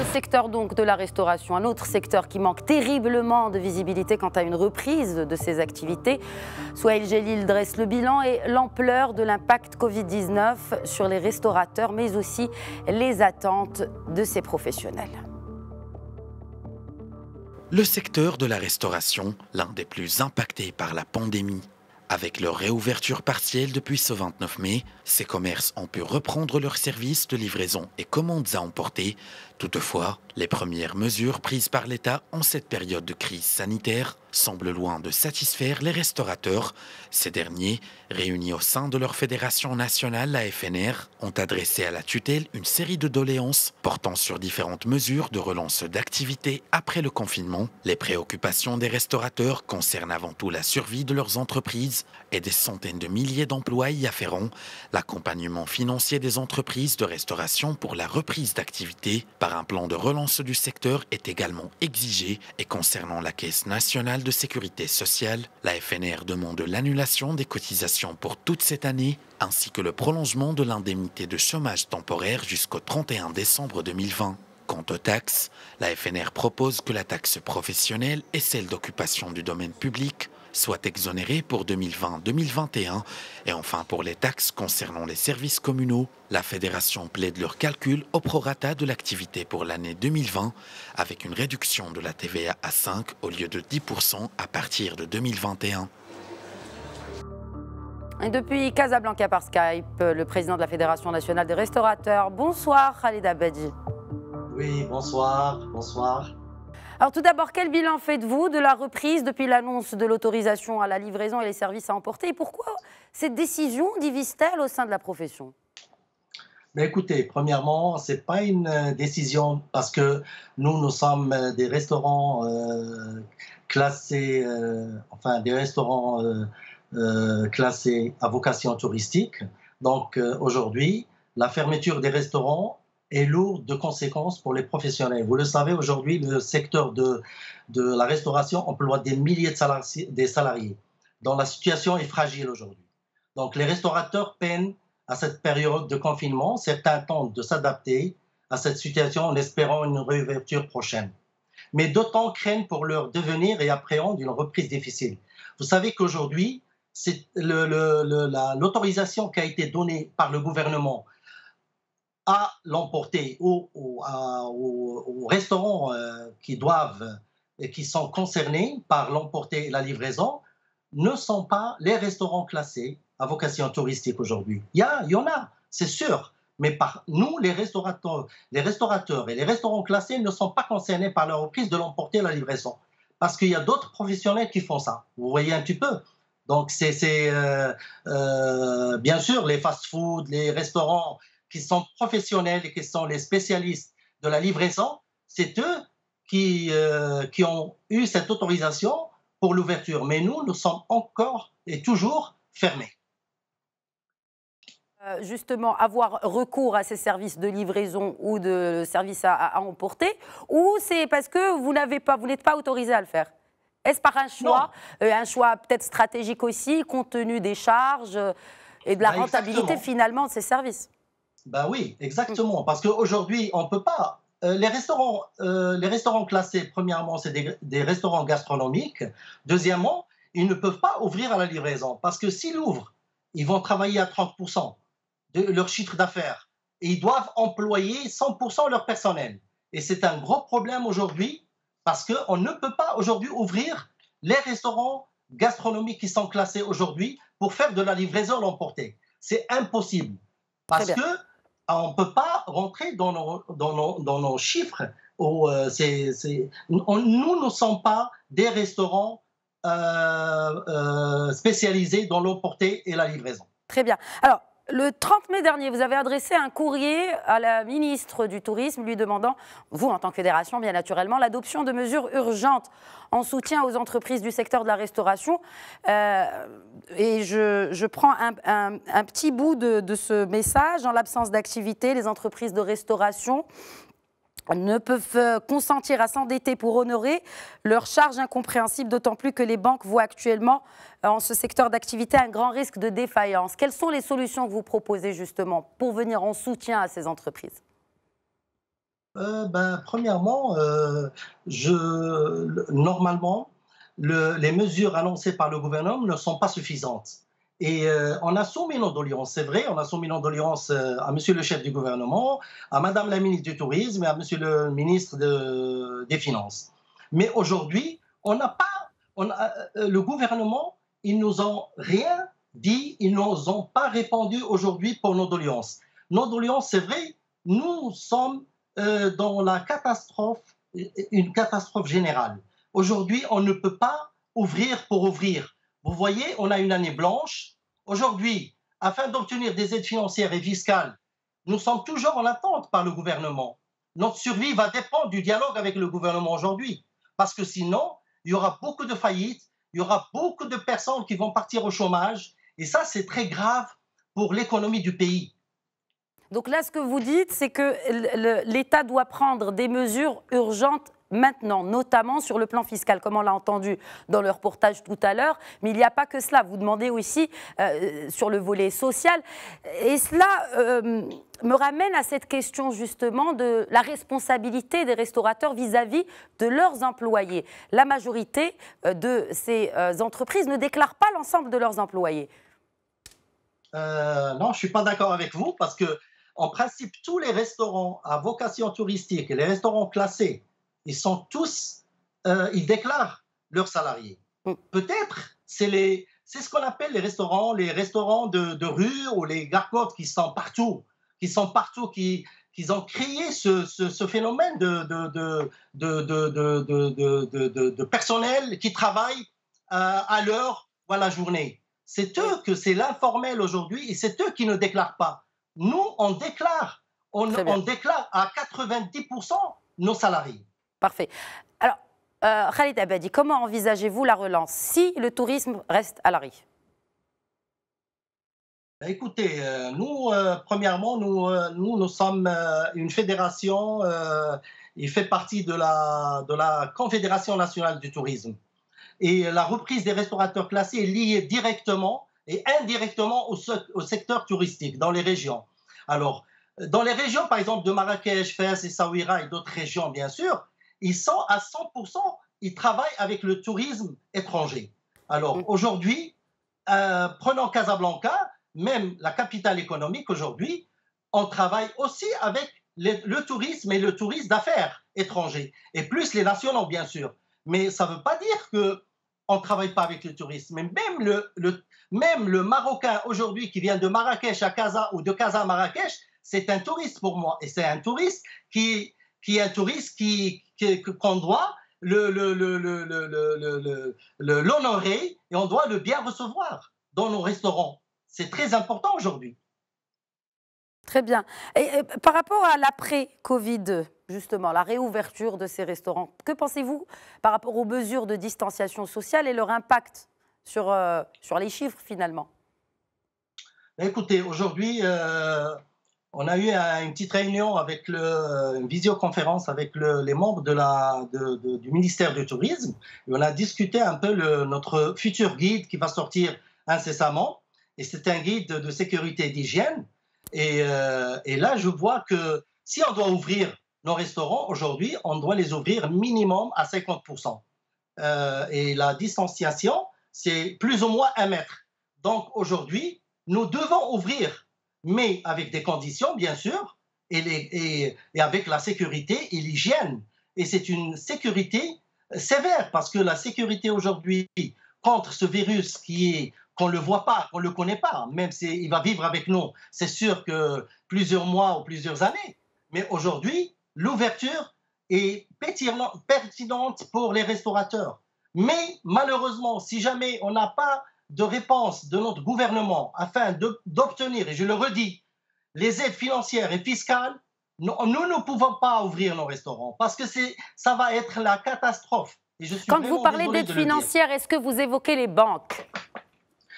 secteur donc de la restauration, un autre secteur qui manque terriblement de visibilité quant à une reprise de ses activités. Souhail Jalil dresse le bilan et l'ampleur de l'impact Covid-19 sur les restaurateurs, mais aussi les attentes de ces professionnels. Le secteur de la restauration, l'un des plus impactés par la pandémie. Avec leur réouverture partielle depuis ce 29 mai, ces commerces ont pu reprendre leurs services de livraison et commandes à emporter. Toutefois, les premières mesures prises par l'État en cette période de crise sanitaire semblent loin de satisfaire les restaurateurs. Ces derniers, réunis au sein de leur fédération nationale, la FNR, ont adressé à la tutelle une série de doléances portant sur différentes mesures de relance d'activité après le confinement. Les préoccupations des restaurateurs concernent avant tout la survie de leurs entreprises et des centaines de milliers d'emplois y afférents, l'accompagnement financier des entreprises de restauration pour la reprise d'activité par un plan de relance du secteur est également exigé et concernant la Caisse nationale de sécurité sociale, la FNR demande l'annulation des cotisations pour toute cette année ainsi que le prolongement de l'indemnité de chômage temporaire jusqu'au 31 décembre 2020. Quant aux taxes, la FNR propose que la taxe professionnelle et celle d'occupation du domaine public soient exonérées pour 2020-2021 et enfin pour les taxes concernant les services communaux. La fédération plaide leur calcul au prorata de l'activité pour l'année 2020 avec une réduction de la TVA à 5 au lieu de 10% à partir de 2021. Et depuis Casablanca par Skype, le président de la Fédération nationale des restaurateurs. Bonsoir Khalid Abadi. Oui, bonsoir, bonsoir. Alors tout d'abord, quel bilan faites-vous de la reprise depuis l'annonce de l'autorisation à la livraison et les services à emporter? Et pourquoi cette décision divise-t-elle au sein de la profession? Mais écoutez, premièrement, ce n'est pas une décision parce que nous sommes des restaurants classés, des restaurants classés à vocation touristique. Donc aujourd'hui, la fermeture des restaurants est lourde de conséquences pour les professionnels. Vous le savez, aujourd'hui, le secteur de la restauration emploie des milliers de salariés, dont la situation est fragile aujourd'hui. Donc, les restaurateurs peinent à cette période de confinement. Certains tentent de s'adapter à cette situation en espérant une réouverture prochaine. Mais d'autres craignent pour leur devenir et appréhendent une reprise difficile. Vous savez qu'aujourd'hui, c'est l'autorisation qui a été donnée par le gouvernement à l'emporter aux restaurants qui doivent et qui sont concernés par l'emporter et la livraison ne sont pas les restaurants classés à vocation touristique aujourd'hui. Il y en a, c'est sûr, mais par nous, les restaurateurs et les restaurants classés ne sont pas concernés par la reprise de l'emporter et la livraison. Parce qu'il y a d'autres professionnels qui font ça. Vous voyez un petit peu. Donc, c'est bien sûr les fast-food, les restaurants qui sont professionnels et qui sont les spécialistes de la livraison, c'est eux qui ont eu cette autorisation pour l'ouverture. Mais nous sommes encore et toujours fermés. Justement, avoir recours à ces services de livraison ou de services à emporter, ou c'est parce que vous n'êtes pas autorisé à le faire? Est-ce par un choix peut-être stratégique aussi, compte tenu des charges et de la rentabilité finalement de ces services? Ben oui, exactement. Parce qu'aujourd'hui, on ne peut pas. Les restaurants classés, premièrement, c'est des restaurants gastronomiques. Deuxièmement, ils ne peuvent pas ouvrir à la livraison. Parce que s'ils ouvrent, ils vont travailler à 30% de leur chiffre d'affaires. Et ils doivent employer 100% leur personnel. Et c'est un gros problème aujourd'hui parce qu'on ne peut pas aujourd'hui ouvrir les restaurants gastronomiques qui sont classés aujourd'hui pour faire de la livraison à l'emporter. C'est impossible. Parce que on ne peut pas rentrer dans nos chiffres. Nous ne sommes pas des restaurants spécialisés dans l'emporter et la livraison. Très bien. Alors, le 30 mai dernier, vous avez adressé un courrier à la ministre du Tourisme lui demandant, vous en tant que fédération bien naturellement, l'adoption de mesures urgentes en soutien aux entreprises du secteur de la restauration. Et je prends un petit bout de ce message. En l'absence d'activité, les entreprises de restauration ne peuvent consentir à s'endetter pour honorer leurs charges incompréhensibles, d'autant plus que les banques voient actuellement en ce secteur d'activité un grand risque de défaillance. Quelles sont les solutions que vous proposez justement pour venir en soutien à ces entreprises? Premièrement, normalement, les mesures annoncées par le gouvernement ne sont pas suffisantes. Et on a soumis nos doléances, c'est vrai, on a soumis nos doléances à monsieur le chef du gouvernement, à madame la ministre du Tourisme et à monsieur le ministre des Finances. Mais aujourd'hui, on n'a pas, le gouvernement, ils nous ont rien dit, ils nous ont pas répondu aujourd'hui pour nos doléances. Nos doléances, c'est vrai, nous sommes dans la catastrophe, une catastrophe générale. Aujourd'hui, on ne peut pas ouvrir pour ouvrir. Vous voyez, on a une année blanche. Aujourd'hui, afin d'obtenir des aides financières et fiscales, nous sommes toujours en attente par le gouvernement. Notre survie va dépendre du dialogue avec le gouvernement aujourd'hui. Parce que sinon, il y aura beaucoup de faillites, il y aura beaucoup de personnes qui vont partir au chômage. Et ça, c'est très grave pour l'économie du pays. Donc là, ce que vous dites, c'est que l'État doit prendre des mesures urgentes maintenant, notamment sur le plan fiscal, comme on l'a entendu dans le reportage tout à l'heure. Mais il n'y a pas que cela. Vous demandez aussi sur le volet social. Et cela me ramène à cette question justement de la responsabilité des restaurateurs vis-à-vis de leurs employés. La majorité de ces entreprises ne déclarent pas l'ensemble de leurs employés. Non, je ne suis pas d'accord avec vous parce que, en principe, tous les restaurants à vocation touristique et les restaurants classés, ils sont tous, ils déclarent leurs salariés. Peut-être, c'est ce qu'on appelle les restaurants de rue ou les gargotes qui sont partout, qui ont créé ce phénomène de personnel qui travaille à l'heure ou à la journée. C'est eux que c'est l'informel aujourd'hui et c'est eux qui ne déclarent pas. Nous, on déclare à 90% nos salariés. Parfait. Alors, Khalid Abadi, comment envisagez-vous la relance si le tourisme reste à l'arrêt? Écoutez, nous, premièrement, nous sommes une fédération, il fait partie de la Confédération nationale du tourisme. Et la reprise des restaurateurs classés est liée directement et indirectement au secteur touristique dans les régions. Alors, dans les régions, par exemple, de Marrakech, Fès, Essaouira et d'autres régions, bien sûr, ils sont à 100%, ils travaillent avec le tourisme étranger. Alors, aujourd'hui, prenons Casablanca, même la capitale économique aujourd'hui, on travaille aussi avec le tourisme et le tourisme d'affaires étrangers, et plus les nationaux, bien sûr. Mais ça ne veut pas dire qu'on ne travaille pas avec le tourisme. Mais même le Marocain aujourd'hui qui vient de Marrakech à Casa ou de Casa à Marrakech, c'est un touriste pour moi. Et c'est un touriste qui est un touriste qu'on doit l'honorer et on doit le bien recevoir dans nos restaurants. C'est très important aujourd'hui. Très bien. Et par rapport à l'après-Covid, justement, la réouverture de ces restaurants, que pensez-vous par rapport aux mesures de distanciation sociale et leur impact sur les chiffres finalement? Écoutez, aujourd'hui, on a eu une petite réunion avec une visioconférence avec les membres du ministère du Tourisme. Et on a discuté un peu notre futur guide qui va sortir incessamment. Et c'est un guide de sécurité et d'hygiène. Et là, je vois que si on doit ouvrir nos restaurants aujourd'hui, on doit les ouvrir minimum à 50%. Et la distanciation, c'est plus ou moins 1 mètre. Donc aujourd'hui, nous devons ouvrir, mais avec des conditions, bien sûr, et avec la sécurité et l'hygiène. Et c'est une sécurité sévère, parce que la sécurité aujourd'hui contre ce virus qu'on ne le voit pas, qu'on ne le connaît pas, même s'il va vivre avec nous, c'est sûr que plusieurs mois ou plusieurs années. Mais aujourd'hui, l'ouverture est pertinente pour les restaurateurs. Mais malheureusement, si jamais on n'a pas de réponse de notre gouvernement afin d'obtenir, et je le redis, les aides financières et fiscales, nous ne pouvons pas ouvrir nos restaurants parce que ça va être la catastrophe. Et je suis Quand vous parlez d'aide financière, est-ce que vous évoquez les banques?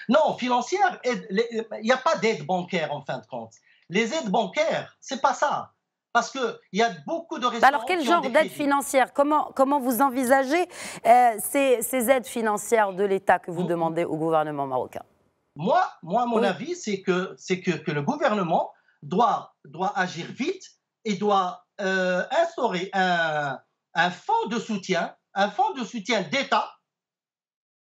Non, financière, il n'y a pas d'aide bancaire en fin de compte. Les aides bancaires, c'est pas ça. Parce qu'il y a beaucoup de restaurants. Alors, quel genre d'aide financière? Comment vous envisagez ces aides financières de l'État que vous demandez au gouvernement marocain? Moi mon avis, c'est que le gouvernement doit agir vite il doit instaurer un fonds de soutien, d'État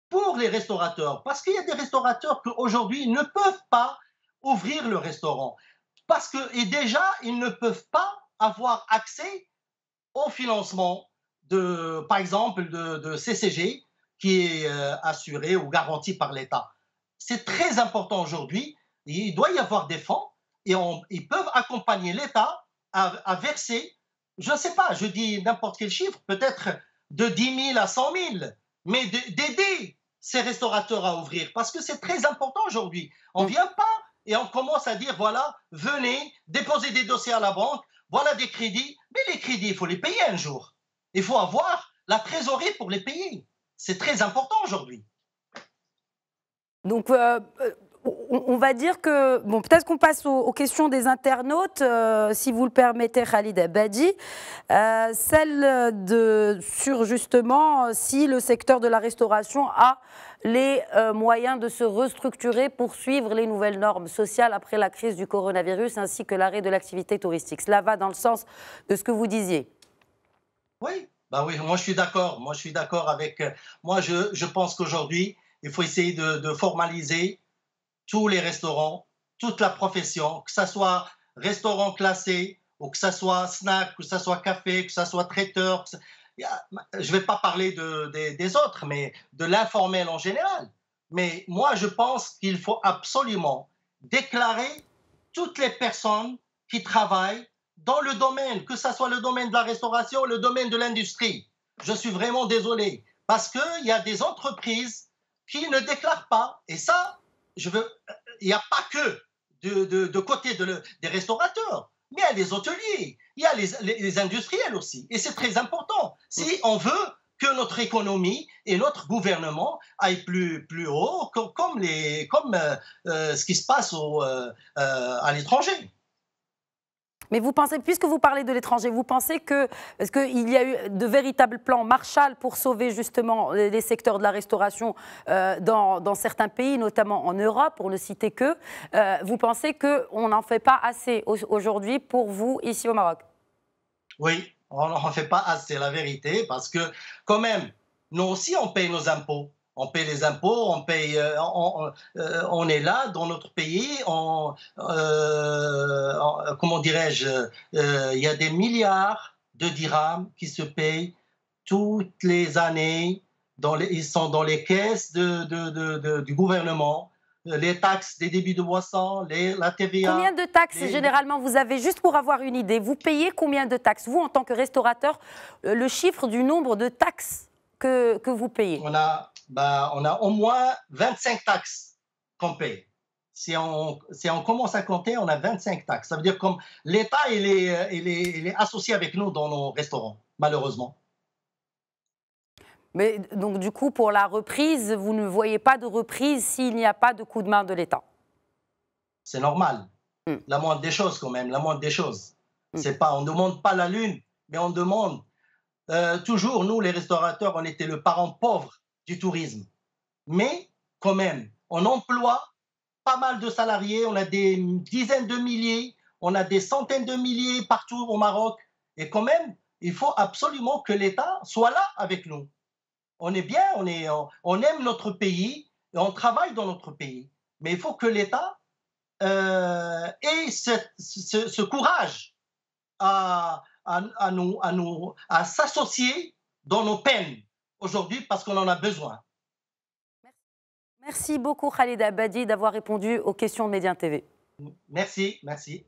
pour les restaurateurs. Parce qu'il y a des restaurateurs qui aujourd'hui ne peuvent pas ouvrir le restaurant. Parce que, et déjà, ils ne peuvent pas avoir accès au financement, par exemple, de CCG, qui est assuré ou garanti par l'État. C'est très important aujourd'hui. Il doit y avoir des fonds et ils peuvent accompagner l'État à verser, je ne sais pas, je dis n'importe quel chiffre, peut-être de 10 000 à 100 000, mais d'aider ces restaurateurs à ouvrir, parce que c'est très important aujourd'hui. On ne vient pas et on commence à dire, voilà, venez, déposez des dossiers à la banque, voilà des crédits, mais les crédits, il faut les payer un jour. Il faut avoir la trésorerie pour les payer. C'est très important aujourd'hui. Donc, on va dire que, bon, peut-être qu'on passe aux questions des internautes, si vous le permettez, Khalid Abadi. Sur justement si le secteur de la restauration a les moyens de se restructurer pour suivre les nouvelles normes sociales après la crise du coronavirus ainsi que l'arrêt de l'activité touristique. Cela va dans le sens de ce que vous disiez. Oui, bah oui, moi je suis d'accord. Moi je suis d'accord avec. Moi je pense qu'aujourd'hui il faut essayer de formaliser tous les restaurants, toute la profession, que ce soit restaurant classé ou que ce soit snack, que ce soit café, que ce soit traiteur. Je ne vais pas parler des autres, mais de l'informel en général. Mais moi, je pense qu'il faut absolument déclarer toutes les personnes qui travaillent dans le domaine, que ce soit le domaine de la restauration, le domaine de l'industrie. Je suis vraiment désolé, parce qu'il y a des entreprises qui ne déclarent pas. Et ça, il n'y a pas que de côté des restaurateurs, mais il y a les hôteliers, il y a les industriels aussi. Et c'est très important. Si on veut que notre économie et notre gouvernement aillent plus haut, comme ce qui se passe à l'étranger. Mais vous pensez, puisque vous parlez de l'étranger, vous pensez est-ce qu'il y a eu de véritables plans Marshall pour sauver justement les secteurs de la restauration dans certains pays, notamment en Europe, pour ne citer que, vous pensez qu'on n'en fait pas assez aujourd'hui pour vous, ici au Maroc? Oui, on n'en fait pas assez, la vérité, parce que quand même, nous aussi, on paye nos impôts. On paye les impôts, on paye, on est là dans notre pays, comment dirais-je, il y a des milliards de dirhams qui se payent toutes les années, ils sont dans les caisses du gouvernement, les taxes des débits de boissons, la TVA. Combien de taxes généralement vous avez, juste pour avoir une idée, vous payez combien de taxes? Vous, en tant que restaurateur, le chiffre du nombre de taxes que vous payez? On a au moins 25 taxes qu'on paye. Si on commence à compter, on a 25 taxes. Ça veut dire que l'État, il est associé avec nous dans nos restaurants, malheureusement. Mais donc du coup, pour la reprise, vous ne voyez pas de reprise s'il n'y a pas de coup de main de l'État? C'est normal. La moindre des choses quand même, la moindre des choses. C'est pas, on ne demande pas la lune, mais on demande toujours, nous les restaurateurs, on était le parent pauvre du tourisme. Mais quand même, on emploie pas mal de salariés, on a des dizaines de milliers, on a des centaines de milliers partout au Maroc. Et quand même, il faut absolument que l'État soit là avec nous. On est bien, on aime notre pays et on travaille dans notre pays. Mais il faut que l'État ait ce courage à s'associer dans nos peines aujourd'hui parce qu'on en a besoin. Merci beaucoup Khalid Abadi d'avoir répondu aux questions de Médien TV. Merci, merci.